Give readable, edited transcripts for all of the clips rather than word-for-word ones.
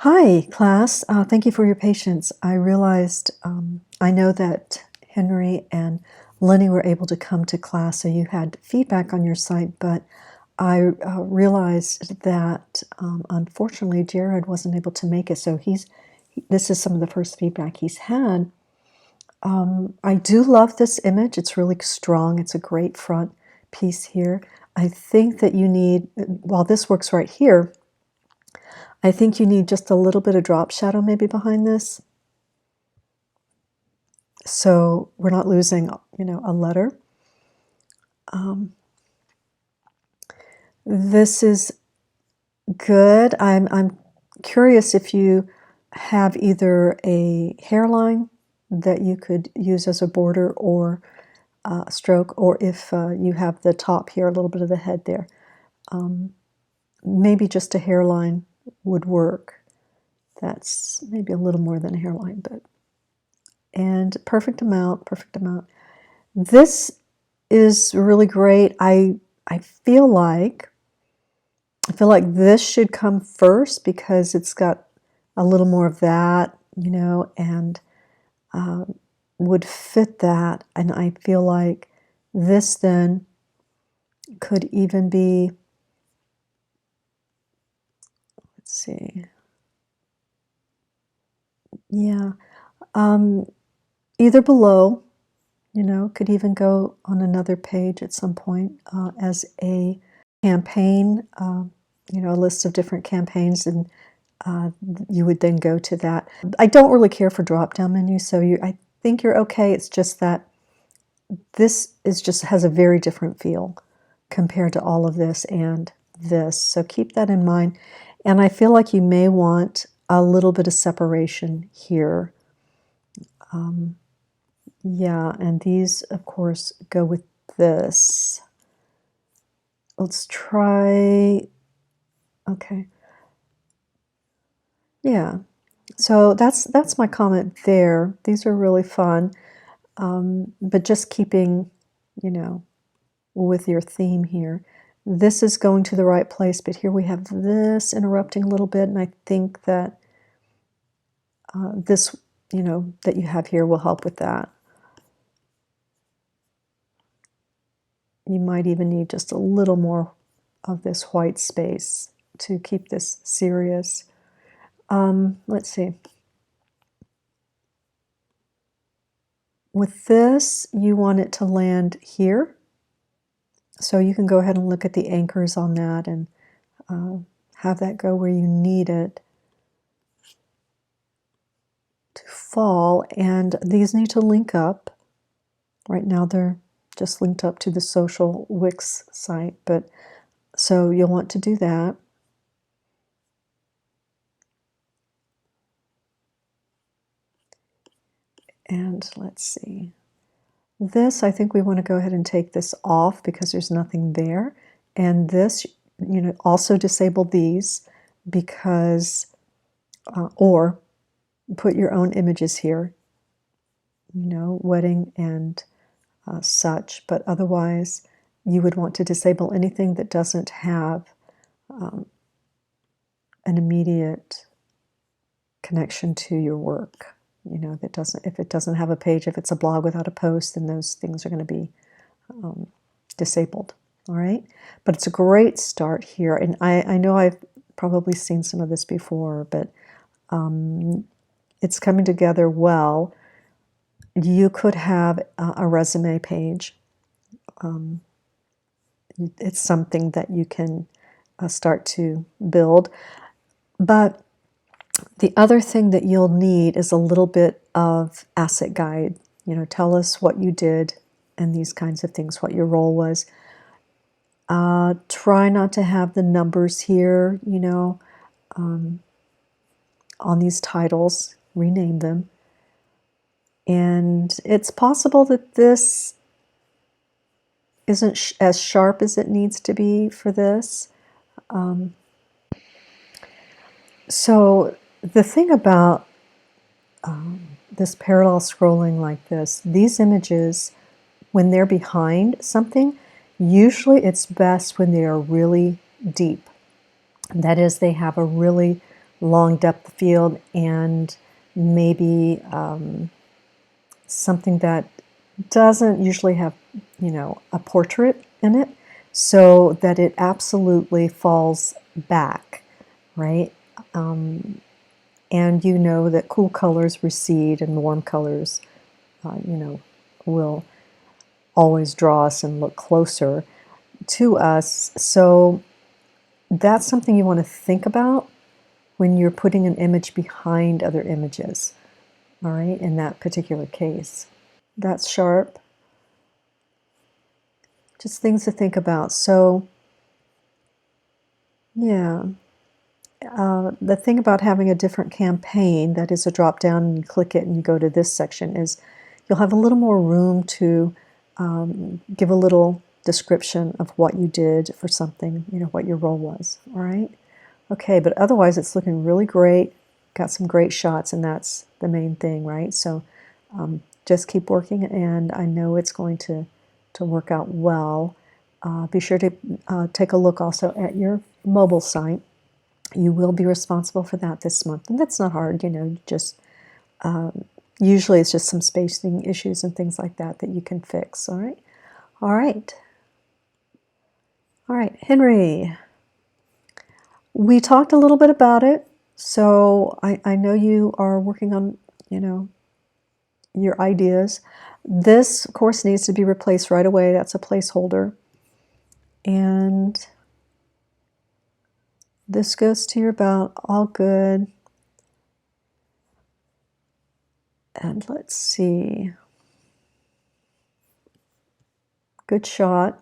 Hi, class. Thank you for your patience. I realized I know that Henry and Lenny were able to come to class, so you had feedback on your site, but I realized that unfortunately Jared wasn't able to make it, so this is some of the first feedback he's had. I do love this image. It's really strong. It's a great front piece here. I think that you need, while this works right here, I think you need just a little bit of drop shadow maybe behind this. So we're not losing, a letter. This is good. I'm curious if you have either a hairline that you could use as a border or a stroke, or if you have the top here, a little bit of the head there. Maybe just a hairline would work. That's maybe a little more than a hairline, and perfect amount, perfect amount. This is really great. I feel like this should come first because it's got a little more of that, and would fit that. And I feel like this then could even be, let's see, yeah, either below, could even go on another page at some point as a campaign, a list of different campaigns, and you would then go to that. I don't really care for drop-down menus, so I think you're okay. It's just that this has a very different feel compared to all of this and this. So keep that in mind. And I feel like you may want a little bit of separation here. Yeah, and these, of course, go with this. Let's try, okay. Yeah, so that's my comment there. These are really fun, but just keeping, with your theme here. This is going to the right place, but here we have this interrupting a little bit, and I think that this, that you have here will help with that. You might even need just a little more of this white space to keep this serious. Let's see. With this, you want it to land here. So you can go ahead and look at the anchors on that and have that go where you need it to fall. And these need to link up. Right now they're just linked up to the social Wix site, but so you'll want to do that. And let's see. This, I think we want to go ahead and take this off because there's nothing there. And this, also disable these because, or put your own images here, wedding and such. But otherwise, you would want to disable anything that doesn't have an immediate connection to your work. That doesn't, if it doesn't have a page, if it's a blog without a post, then those things are going to be disabled. All right, but it's a great start here, and I know I've probably seen some of this before, but it's coming together well. You could have a resume page. It's something that you can start to build, but the other thing that you'll need is a little bit of asset guide. Tell us what you did and these kinds of things, what your role was. Try not to have the numbers here, on these titles. Rename them. And it's possible that this isn't as sharp as it needs to be for this. So the thing about this parallel scrolling like this, these images, when they're behind something, usually it's best when they are really deep. That is, they have a really long depth of field, and maybe something that doesn't usually have, a portrait in it, so that it absolutely falls back, right? And you know that cool colors recede and warm colors, will always draw us and look closer to us. So that's something you want to think about when you're putting an image behind other images, all right, in that particular case. That's sharp. Just things to think about. So, yeah. The thing about having a different campaign, that is a drop down and you click it and you go to this section, is you'll have a little more room to give a little description of what you did for something, what your role was, all right? Okay, but otherwise it's looking really great. Got some great shots, and that's the main thing, right? So just keep working, and I know it's going to work out well. Be sure to take a look also at your mobile site. You will be responsible for that this month, and that's not hard, just usually it's just some spacing issues and things like that that you can fix, all right? All right. All right, Henry, we talked a little bit about it, so I know you are working on, your ideas. This, of course, needs to be replaced right away. That's a placeholder. And this goes to your belt, all good. And let's see. Good shot.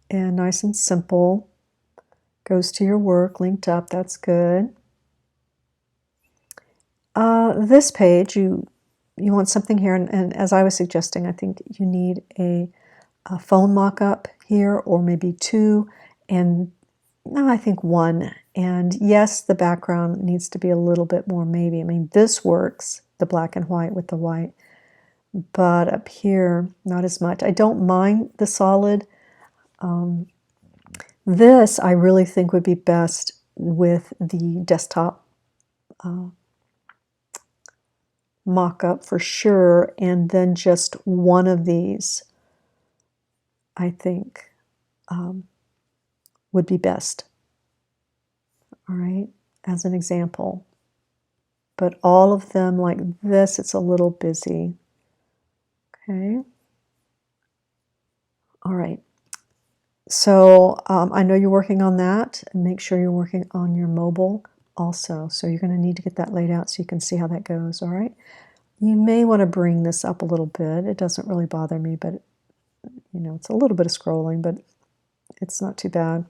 And nice and simple. Goes to your work, linked up, that's good. This page, you want something here, and as I was suggesting, I think you need a phone mock-up here, or maybe two, and no, I think one. And yes, the background needs to be a little bit more maybe. I mean, this works, the black and white with the white, but up here, not as much. I don't mind the solid. This, I really think, would be best with the desktop mock-up for sure, and then just one of these, I think, would be best. All right, as an example. But all of them like this, it's a little busy. Okay. All right. So I know you're working on that. Make sure you're working on your mobile also. So you're going to need to get that laid out so you can see how that goes. All right. You may want to bring this up a little bit. It doesn't really bother me, but it's a little bit of scrolling, but it's not too bad.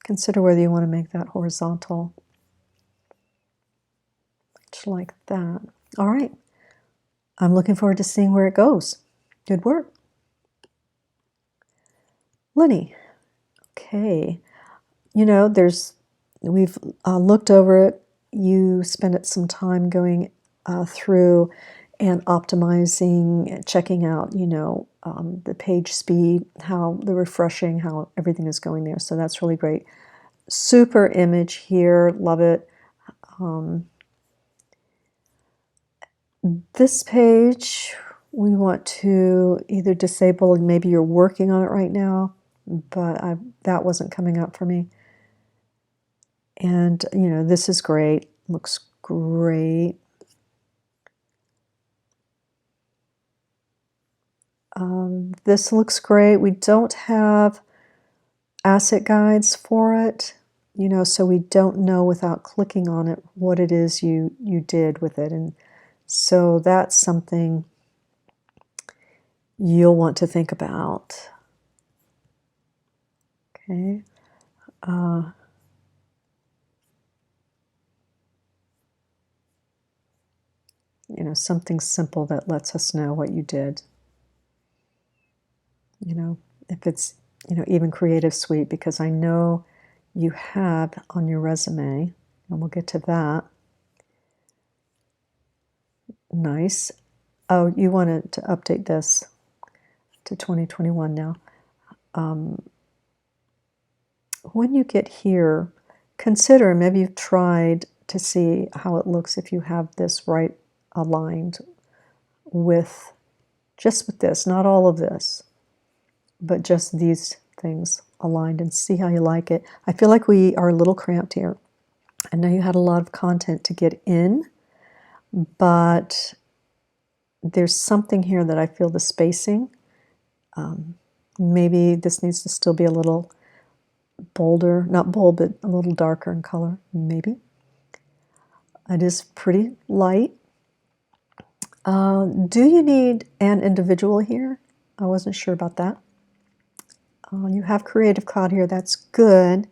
Consider whether you want to make that horizontal, much like that. All right. I'm looking forward to seeing where it goes. Good work. Lenny. Okay. We've looked over it. You spent some time going through and optimizing, checking out, the page speed, how the refreshing, how everything is going there. So that's really great. Super image here. Love it. This page, we want to either disable, and maybe you're working on it right now, but that wasn't coming up for me. And, this is great. Looks great. This looks great. We don't have asset guides for it, so we don't know without clicking on it what it is you did with it. And so that's something you'll want to think about. Okay. Something simple that lets us know what you did. If it's, even Creative Suite, because I know you have on your resume, and we'll get to that. Nice. Oh, you wanted to update this to 2021 now. When you get here, consider, maybe you've tried to see how it looks if you have this right aligned with, just with this, not all of this, but just these things aligned, and see how you like it. I feel like we are a little cramped here. I know you had a lot of content to get in, but there's something here that I feel the spacing. Maybe this needs to still be a little bolder, not bold, but a little darker in color, maybe. It is pretty light. Do you need an individual here? I wasn't sure about that. You have Creative Cloud here, that's good.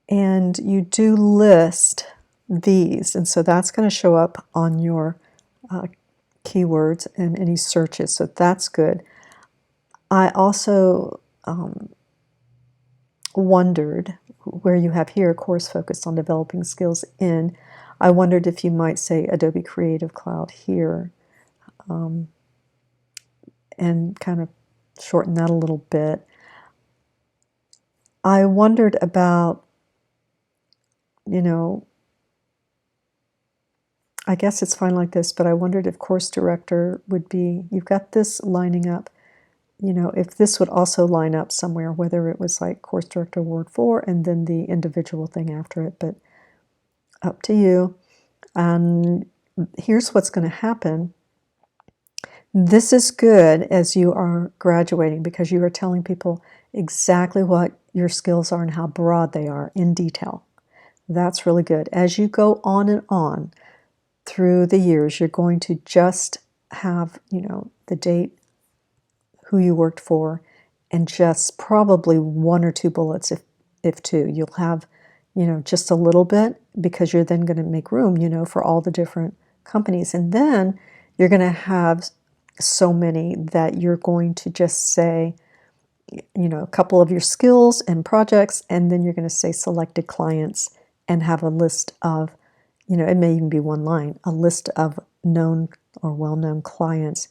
And you do list these, and so that's going to show up on your keywords and any searches, so that's good. I also wondered, where you have here, course focused on developing skills in, I wondered if you might say Adobe Creative Cloud here, and kind of shorten that a little bit. I wondered about, you know, I guess it's fine like this, but I wondered if Course Director would be, you've got this lining up, you know, if this would also line up somewhere, whether it was like Course Director Word 4 and then the individual thing after it, but up to you. And here's what's going to happen. This is good as you are graduating, because you are telling people exactly what your skills are and how broad they are in detail. That's really good. As you go on and on through the years, you're going to just have, you know, the date, who you worked for, and just probably one or two bullets, if two. You'll have, you know, just a little bit, because you're then going to make room, you know, for all the different companies. And then you're going to have so many that you're going to just say, you know, a couple of your skills and projects, and then you're going to say selected clients and have a list of, you know, it may even be one line, a list of known or well-known clients.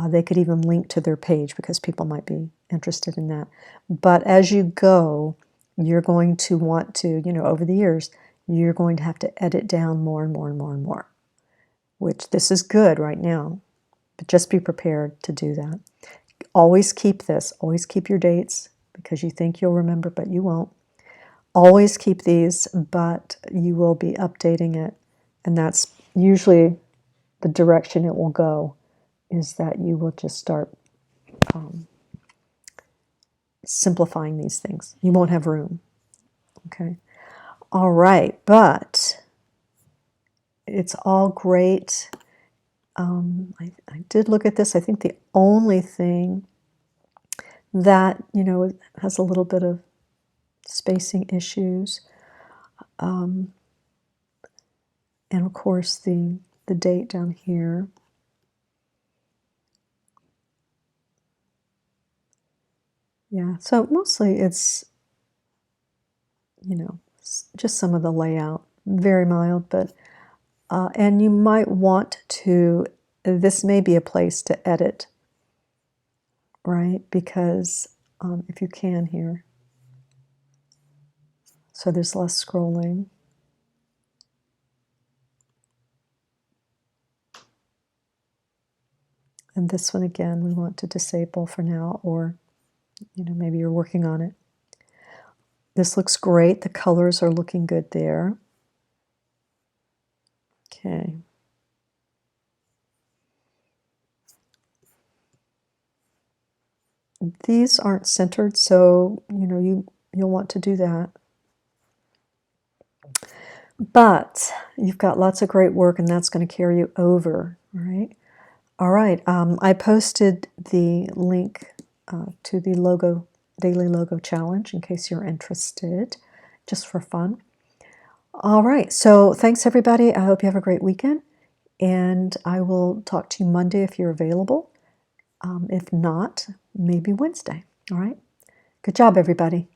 They could even link to their page because people might be interested in that. But as you go, you're going to want to, you know, over the years, you're going to have to edit down more and more and more and more, which this is good right now, but just be prepared to do that. Always keep this, always keep your dates, because you think you'll remember, but you won't. Always keep these, but you will be updating it, and that's usually the direction it will go, is that you will just start simplifying these things. You won't have room. Okay. All right, but it's all great. I did look at this. I think the only thing that, you know, has a little bit of spacing issues, and of course the date down here. Yeah, so mostly it's, you know, just some of the layout, very mild, but and you might want to, this may be a place to edit, right? Because if you can here, so there's less scrolling. And this one again, we want to disable for now, or, you know, maybe you're working on it. This looks great. The colors are looking good there. Okay. These aren't centered, so, you know, you'll want to do that. But you've got lots of great work, and that's going to carry you over, all right? All right, I posted the link to the logo, Daily Logo Challenge, in case you're interested, just for fun. All right, so thanks everybody. I hope you have a great weekend, and I will talk to you Monday if you're available. If not, maybe Wednesday. All right, good job everybody.